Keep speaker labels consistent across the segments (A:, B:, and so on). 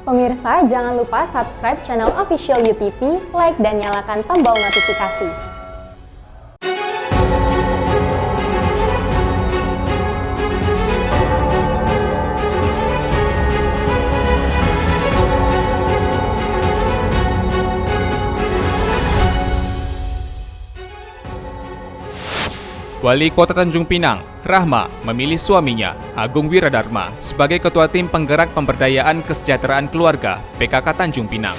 A: Pemirsa, jangan lupa subscribe channel official UTV, like dan nyalakan tombol notifikasi.
B: Wali Kota Tanjung Pinang, Rahma, memilih suaminya, Agung Wiradharma, sebagai Ketua Tim Penggerak Pemberdayaan Kesejahteraan Keluarga PKK Tanjung Pinang.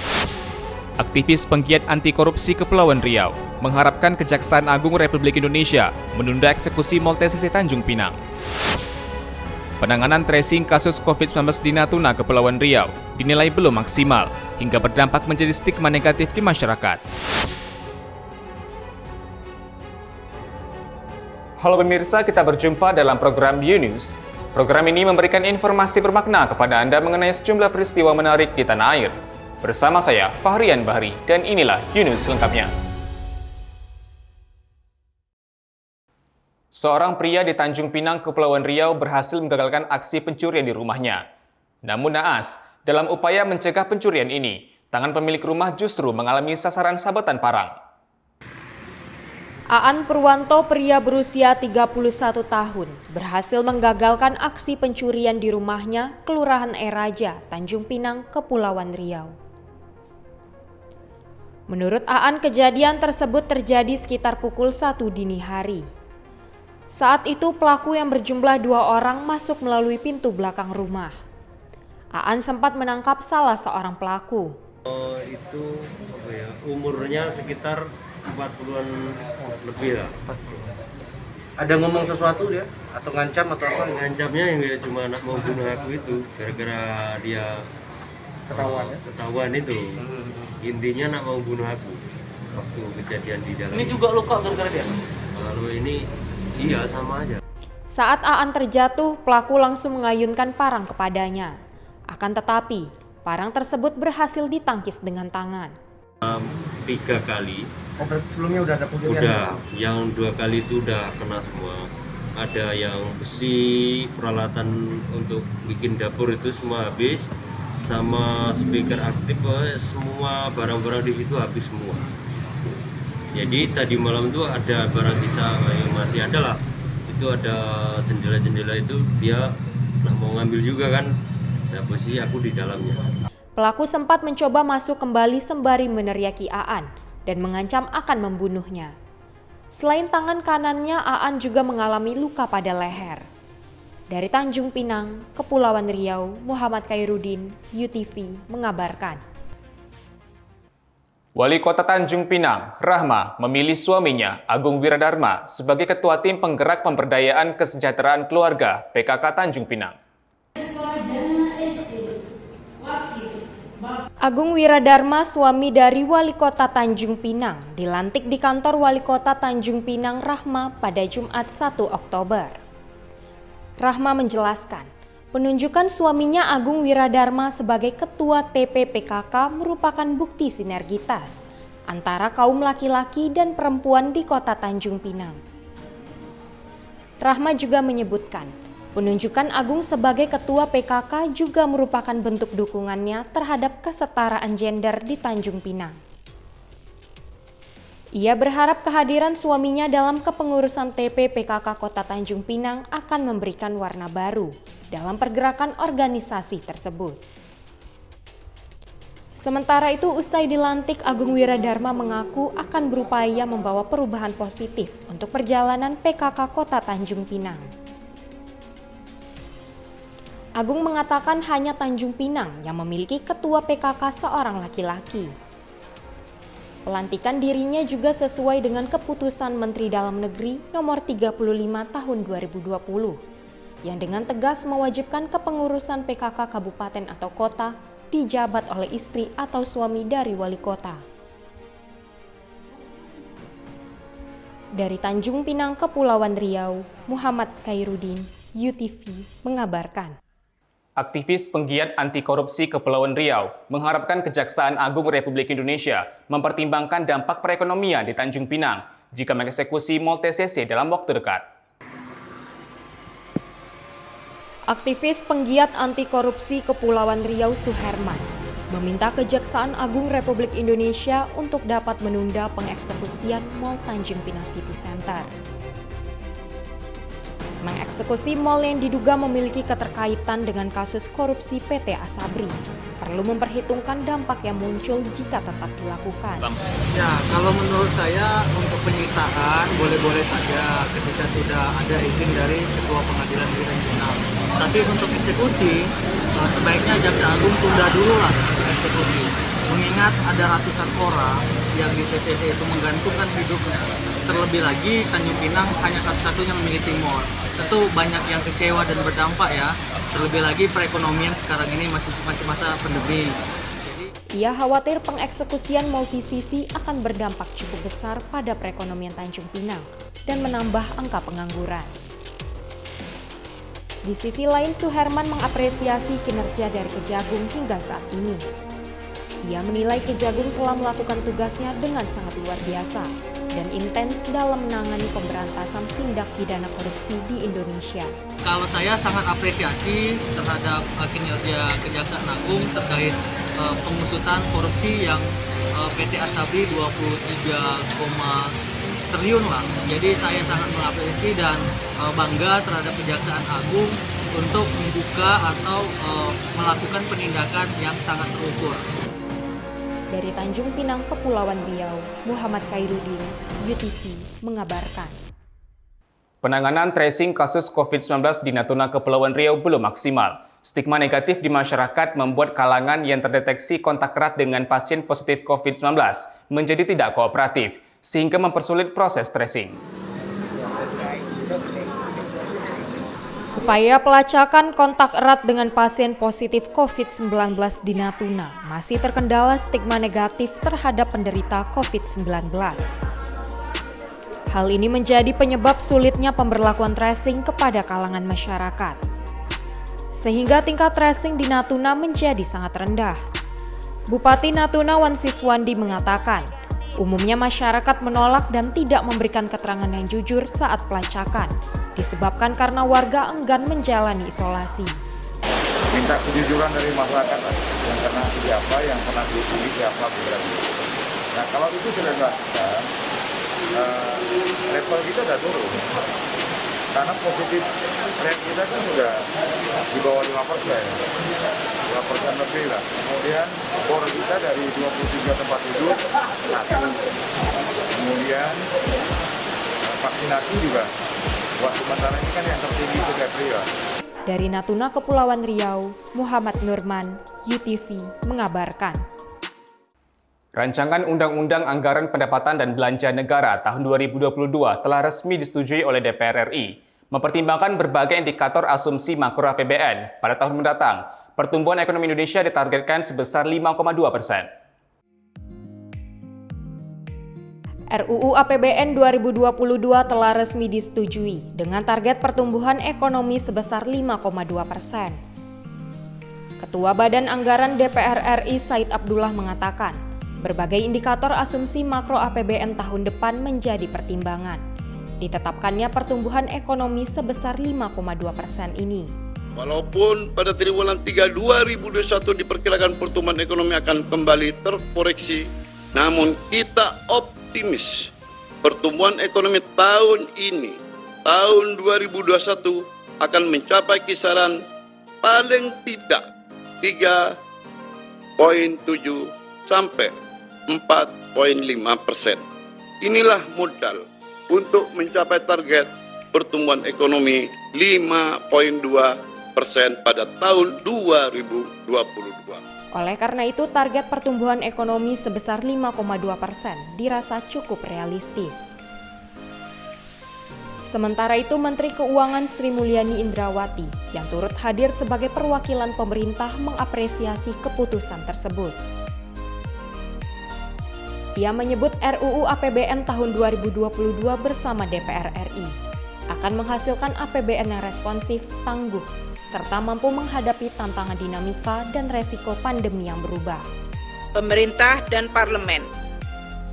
B: Aktivis penggiat anti korupsi Kepulauan Riau mengharapkan Kejaksaan Agung Republik Indonesia menunda eksekusi Mall TCC Tanjung Pinang. Penanganan tracing kasus COVID-19 di Natuna, Kepulauan Riau dinilai belum maksimal hingga berdampak menjadi stigma negatif di masyarakat. Halo pemirsa, kita berjumpa dalam program U-News. Program ini memberikan informasi bermakna kepada Anda mengenai sejumlah peristiwa menarik di tanah air. Bersama saya, Fahrian Bahri, dan inilah U-News lengkapnya. Seorang pria di Tanjung Pinang, Kepulauan Riau berhasil menggagalkan aksi pencurian di rumahnya. Namun naas, dalam upaya mencegah pencurian ini, tangan pemilik rumah justru mengalami sasaran sabetan parang.
C: Aan Purwanto, pria berusia 31 tahun, berhasil menggagalkan aksi pencurian di rumahnya, Kelurahan Eraja, Tanjung Pinang, Kepulauan Riau. Menurut Aan, kejadian tersebut terjadi sekitar pukul 1 dini hari. Saat itu pelaku yang berjumlah 2 orang masuk melalui pintu belakang rumah. Aan sempat menangkap salah seorang pelaku.
D: Umurnya sekitar 40-an lebih lah. Ada ngomong sesuatu dia? Atau ngancam atau apa? Ngancamnya yang dia cuma nak mau bunuh aku itu. Gara-gara dia ketahuan itu. Intinya nak mau bunuh aku. Waktu kejadian di dalam. Ini juga luka gara-gara dia? Kalau ini iya sama aja.
C: Saat Aan terjatuh, pelaku langsung mengayunkan parang kepadanya. Akan tetapi, parang tersebut berhasil ditangkis dengan tangan.
D: 3 kali.
E: Oh, berarti sebelumnya udah ada pencurian?
D: Udah, yang 2 kali itu udah kena semua. Ada yang besi, peralatan untuk bikin dapur itu semua habis, sama speaker aktif, semua barang-barang di situ habis semua. Jadi tadi malam itu ada barang sisa yang masih ada lah. Itu ada jendela-jendela itu dia mau ngambil juga kan. Nah, posisi aku di dalamnya.
C: Pelaku sempat mencoba masuk kembali sembari meneriaki Aan dan mengancam akan membunuhnya. Selain tangan kanannya, Aan juga mengalami luka pada leher. Dari Tanjung Pinang, Kepulauan Riau, Muhammad Khairuddin, UTV mengabarkan.
B: Wali Kota Tanjung Pinang, Rahma, memilih suaminya, Agung Wiradharma, sebagai Ketua Tim Penggerak Pemberdayaan Kesejahteraan Keluarga PKK Tanjung Pinang.
C: Agung Wiradharma, suami dari Wali Kota Tanjung Pinang, dilantik di kantor Wali Kota Tanjung Pinang Rahma pada Jumat 1 Oktober. Rahma menjelaskan, penunjukan suaminya Agung Wiradharma sebagai Ketua TPPKK merupakan bukti sinergitas antara kaum laki-laki dan perempuan di Kota Tanjung Pinang. Rahma juga menyebutkan, penunjukan Agung sebagai Ketua PKK juga merupakan bentuk dukungannya terhadap kesetaraan gender di Tanjung Pinang. Ia berharap kehadiran suaminya dalam kepengurusan TP PKK Kota Tanjung Pinang akan memberikan warna baru dalam pergerakan organisasi tersebut. Sementara itu, usai dilantik, Agung Wiradharma mengaku akan berupaya membawa perubahan positif untuk perjalanan PKK Kota Tanjung Pinang. Agung mengatakan hanya Tanjung Pinang yang memiliki ketua PKK seorang laki-laki. Pelantikan dirinya juga sesuai dengan keputusan Menteri Dalam Negeri nomor 35 tahun 2020 yang dengan tegas mewajibkan kepengurusan PKK kabupaten atau kota dijabat oleh istri atau suami dari wali kota. Dari Tanjung Pinang, Kepulauan Riau, Muhammad Khairuddin, UTV mengabarkan.
B: Aktivis penggiat anti korupsi Kepulauan Riau mengharapkan Kejaksaan Agung Republik Indonesia mempertimbangkan dampak perekonomian di Tanjung Pinang jika mengeksekusi Mall TCC dalam waktu dekat.
C: Aktivis penggiat anti korupsi Kepulauan Riau Suherman meminta Kejaksaan Agung Republik Indonesia untuk dapat menunda pengeksekusian Mall Tanjung Pinang City Center. Mengeksekusi mal yang diduga memiliki keterkaitan dengan kasus korupsi PT Asabri perlu memperhitungkan dampak yang muncul jika tetap dilakukan.
F: Ya, kalau menurut saya untuk penyitaan boleh-boleh saja ketika sudah ada izin dari Ketua Pengadilan Negeri Tanjung Pinang. Tapi untuk eksekusi, sebaiknya Jaksa Agung tunda dulu lah eksekusi. Mengingat ada ratusan orang yang di TTC itu menggantungkan hidupnya. Terlebih lagi Tanjung Pinang hanya satu-satunya memiliki mall. Tentu banyak yang kecewa dan berdampak ya. Terlebih lagi perekonomian sekarang ini masih masa pandemi.
C: Ia khawatir pengeksekusian Mall TCC akan berdampak cukup besar pada perekonomian Tanjung Pinang dan menambah angka pengangguran. Di sisi lain, Suherman mengapresiasi kinerja dari Kejagung hingga saat ini. Ia menilai Kejagung telah melakukan tugasnya dengan sangat luar biasa dan intens dalam menangani pemberantasan tindak pidana korupsi di Indonesia.
F: Kalau saya sangat apresiasi terhadap kinerja Kejaksaan Agung terkait pengusutan korupsi yang PT Asabri 23, triliun lah. Jadi saya sangat mengapresiasi dan bangga terhadap Kejaksaan Agung untuk membuka atau melakukan penindakan yang sangat terukur.
C: Dari Tanjung Pinang, Kepulauan Riau, Muhammad Khairuddin, UTV mengabarkan.
B: Penanganan tracing kasus COVID-19 di Natuna, Kepulauan Riau belum maksimal. Stigma negatif di masyarakat membuat kalangan yang terdeteksi kontak erat dengan pasien positif COVID-19 menjadi tidak kooperatif, sehingga mempersulit proses tracing.
C: Upaya pelacakan kontak erat dengan pasien positif COVID-19 di Natuna masih terkendala stigma negatif terhadap penderita COVID-19. Hal ini menjadi penyebab sulitnya pemberlakuan tracing kepada kalangan masyarakat. Sehingga tingkat tracing di Natuna menjadi sangat rendah. Bupati Natuna Wan Siswandi mengatakan, umumnya masyarakat menolak dan tidak memberikan keterangan yang jujur saat pelacakan, disebabkan karena warga enggan menjalani isolasi.
G: Minta kejujuran dari masyarakat yang pernah siapa, yang pernah dipilih siapa berarti. Nah kalau itu sudah dilakukan, level kita sudah turun. Karena positif rate kita kan sudah di bawah 5%, 5% lebih lah. Kemudian bor kita dari 23 tempat tidur 1. Kemudian vaksinasi juga. Buat sementara ini kan yang tertinggi ke April.
C: Dari Natuna, Kepulauan Riau, Muhammad Nurman, UTV mengabarkan.
B: Rancangan Undang-Undang Anggaran Pendapatan dan Belanja Negara tahun 2022 telah resmi disetujui oleh DPR RI, mempertimbangkan berbagai indikator asumsi makro APBN. Pada tahun mendatang, pertumbuhan ekonomi Indonesia ditargetkan sebesar 5,2%.
C: RUU APBN 2022 telah resmi disetujui dengan target pertumbuhan ekonomi sebesar 5,2%. Ketua Badan Anggaran DPR RI Said Abdullah mengatakan, berbagai indikator asumsi makro APBN tahun depan menjadi pertimbangan. Ditetapkannya pertumbuhan ekonomi sebesar 5,2% ini.
H: Walaupun pada triwulan 3 2021 diperkirakan pertumbuhan ekonomi akan kembali terkoreksi, namun kita optimis pertumbuhan ekonomi tahun ini, tahun 2021 akan mencapai kisaran paling tidak 3,7 sampai 4,5%. Inilah modal untuk mencapai target pertumbuhan ekonomi 5,2% pada tahun 2022.
C: Oleh karena itu, target pertumbuhan ekonomi sebesar 5,2% dirasa cukup realistis. Sementara itu, Menteri Keuangan Sri Mulyani Indrawati yang turut hadir sebagai perwakilan pemerintah mengapresiasi keputusan tersebut. Ia menyebut RUU APBN tahun 2022 bersama DPR RI akan menghasilkan APBN yang responsif, tangguh, serta mampu menghadapi tantangan dinamika dan resiko pandemi yang berubah.
I: Pemerintah dan parlemen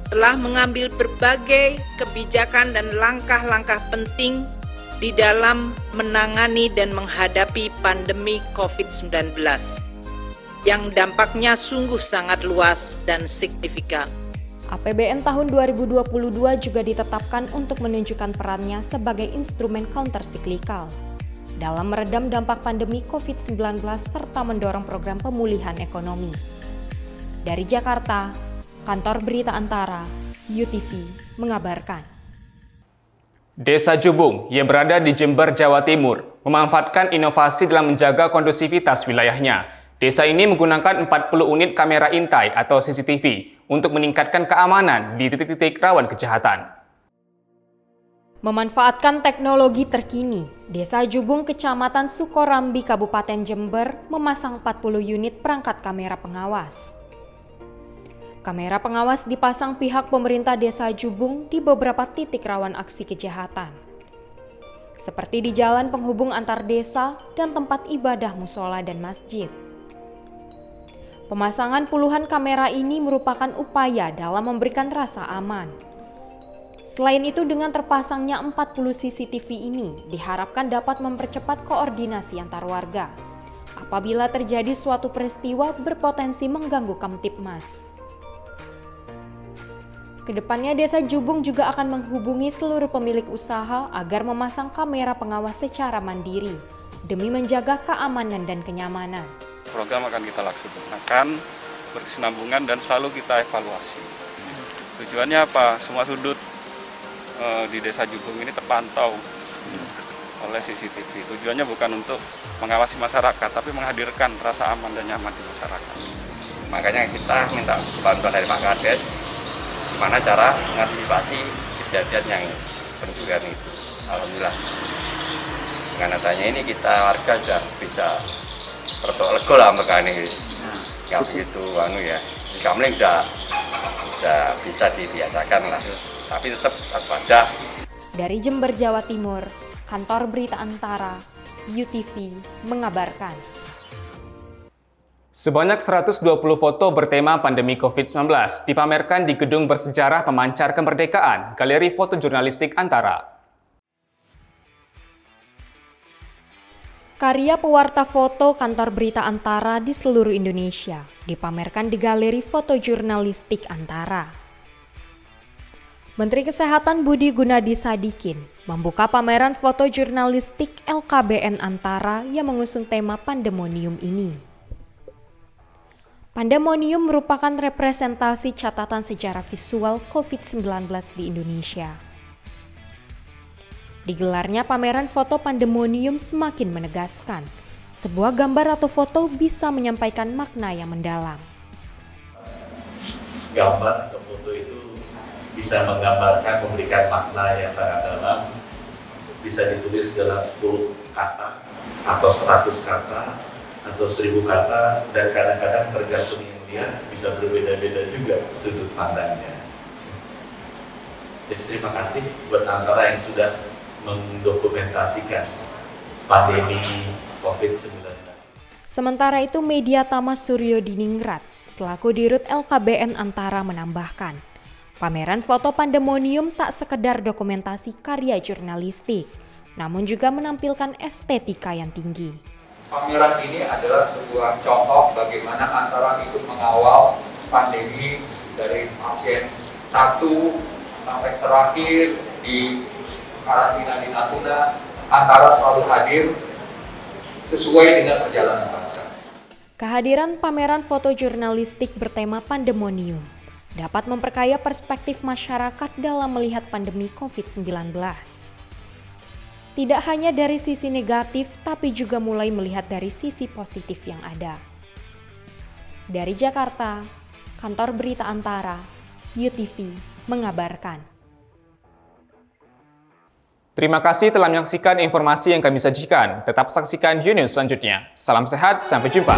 I: telah mengambil berbagai kebijakan dan langkah-langkah penting di dalam menangani dan menghadapi pandemi COVID-19. yang dampaknya sungguh sangat luas dan signifikan.
C: APBN tahun 2022 juga ditetapkan untuk menunjukkan perannya sebagai instrumen countercyclical dalam meredam dampak pandemi COVID-19 serta mendorong program pemulihan ekonomi. Dari Jakarta, Kantor Berita Antara, UTV, mengabarkan.
B: Desa Jubung yang berada di Jember, Jawa Timur, memanfaatkan inovasi dalam menjaga kondusivitas wilayahnya. Desa ini menggunakan 40 unit kamera intai atau CCTV untuk meningkatkan keamanan di titik-titik rawan kejahatan.
C: Memanfaatkan teknologi terkini, Desa Jubung, Kecamatan Sukorambi, Kabupaten Jember, memasang 40 unit perangkat kamera pengawas. Kamera pengawas dipasang pihak pemerintah Desa Jubung di beberapa titik rawan aksi kejahatan, seperti di jalan penghubung antar desa dan tempat ibadah musola dan masjid. Pemasangan puluhan kamera ini merupakan upaya dalam memberikan rasa aman. Selain itu, dengan terpasangnya 40 CCTV ini diharapkan dapat mempercepat koordinasi antar warga apabila terjadi suatu peristiwa berpotensi mengganggu Kamtibmas. Kedepannya, Desa Jubung juga akan menghubungi seluruh pemilik usaha agar memasang kamera pengawas secara mandiri demi menjaga keamanan dan kenyamanan.
J: Program akan kita laksanakan berkesinambungan dan selalu kita evaluasi. Tujuannya apa? Semua sudut di Desa Jubung ini terpantau oleh CCTV. Tujuannya bukan untuk mengawasi masyarakat, tapi menghadirkan rasa aman dan nyaman di masyarakat.
K: Makanya kita minta bantuan dari Pak Kades, gimana cara mengantisipasi kejadian yang pencurian itu. Alhamdulillah, dengan adanya ini kita warga sudah bisa tertok lego lah mereka ini. Nggak begitu ya, gambling sudah bisa dibiasakan lah. Tapi tetap waspada.
C: Dari Jember, Jawa Timur, Kantor Berita Antara, UTV, mengabarkan.
B: Sebanyak 120 foto bertema pandemi COVID-19 dipamerkan di Gedung Bersejarah Pemancar Kemerdekaan, Galeri Foto Jurnalistik Antara.
C: Karya pewarta foto Kantor Berita Antara di seluruh Indonesia dipamerkan di Galeri Foto Jurnalistik Antara. Menteri Kesehatan Budi Gunadi Sadikin membuka pameran foto jurnalistik LKBN Antara yang mengusung tema Pandemonium ini. Pandemonium merupakan representasi catatan sejarah visual COVID-19 di Indonesia. Digelarnya pameran foto Pandemonium semakin menegaskan, sebuah gambar atau foto bisa menyampaikan makna yang mendalam.
L: Gambar atau foto itu bisa menggambarkan, memberikan makna yang sangat dalam, bisa ditulis dalam 10 kata, atau 100 kata, atau 1000 kata, dan kadang-kadang tergantung yang melihat bisa berbeda-beda juga sudut pandangnya. Jadi terima kasih buat Antara yang sudah mendokumentasikan pandemi COVID-19.
C: Sementara itu, Media Tama Suryo Diningrat selaku Dirut LKBN Antara menambahkan, pameran foto Pandemonium tak sekedar dokumentasi karya jurnalistik, namun juga menampilkan estetika yang tinggi.
M: Pameran ini adalah sebuah contoh bagaimana Antara ikut mengawal pandemi dari pasien 1 sampai terakhir di karantina di Natuna. Antara selalu hadir sesuai dengan perjalanan bangsa.
C: Kehadiran pameran foto jurnalistik bertema Pandemonium dapat memperkaya perspektif masyarakat dalam melihat pandemi COVID-19. Tidak hanya dari sisi negatif, tapi juga mulai melihat dari sisi positif yang ada. Dari Jakarta, Kantor Berita Antara, UTV, mengabarkan.
B: Terima kasih telah menyaksikan informasi yang kami sajikan. Tetap saksikan News selanjutnya. Salam sehat, sampai jumpa.